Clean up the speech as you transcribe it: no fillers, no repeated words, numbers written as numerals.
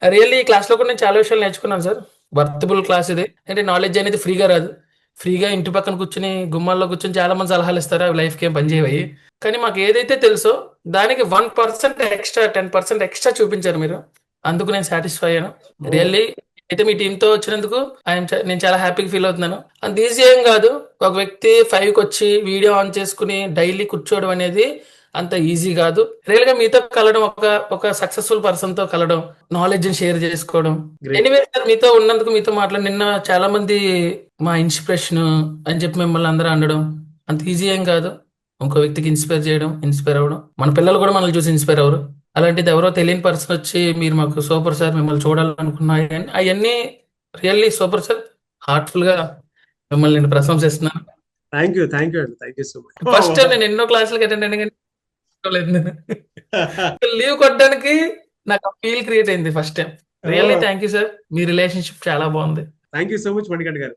Really ఈ క్లాస్‌లో కూడా నేను చాలా విషయాలు నేర్చుకున్నాను సార్. వర్తబుల్ క్లాస్ ఇది. అంటే నాలెడ్జ్ అనేది ఫ్రీగా రాదు. ఫ్రీగా ఇంటి పక్కన కూర్చొని, గుమ్మాల్లో కూర్చొని చాలా మంది సలహాలిస్తారు. అవి లైఫ్‌కి ఏం పనిచేయవయి. కానీ మాకు ఏదైతే తెలుసో దానికి 1% ఎక్స్‌ట్రా, 10% ఎక్స్‌ట్రా చూపించారు మీరు. అందుకు నేను సాటిస్ఫై అయ్యాను. ఓహ్! రియల్లీ అయితే మీ టీమ్‌తో వచ్చినందుకు నేను చాలా హ్యాపీగా ఫీల్ అవుతున్నాను. అంత ఈజీ ఏం కాదు. ఒక వ్యక్తి 5:00కొచ్చి వీడియో ఆన్ చేసుకొని డైలీ కూర్చోవడం అనేది అంత ఈజీ కాదు. రియల్‌గా మీతో కలవడం ఒక ఒక సక్సెస్‌ఫుల్ పర్సన్‌తో కలవడం, నాలెడ్జ్‌ని షేర్ చేసుకోవడం. గ్రేట్. ఎనీవే సార్ మీతో ఉన్నందుకు, మీతో మాట్లాడి నిన్న చాలా మంది మా ఇన్స్పిరేషన్ అని చెప్పి మిమ్మల్ని అందరూ అనడం అంత ఈజీ ఏం కాదు. ఇంకో వ్యక్తికి ఇన్స్పైర్ చేయడం, ఇన్స్పైర్ అవ్వడం. మన పిల్లలు కూడా మనల్ని చూసి ఇన్స్పైర్ అవ్వరు. అలాంటిది ఎవరో తెలియని పర్సన్ వచ్చి మీరు మాకు సూపర్ సార్ మిమ్మల్ని చూడాలనుకున్నా అవన్నీ రియల్లీ సూపర్ సార్. హార్ట్ఫుల్ గా మిమ్మల్ని నేను ప్రశంసిస్తున్నాను. థ్యాంక్ యూ అండి. Thank you so much. First నేను ఎన్నో క్లాసులకు అటెండ్ అయినా కానీ లేదు నేను. లీవ్ కొట్టడానికి నాకు ఫీల్ క్రియేట్ అయింది first time. Really oh! Thank you sir. Me relationship చాలా బాగుంది. Thank you so much Manikanta గారు.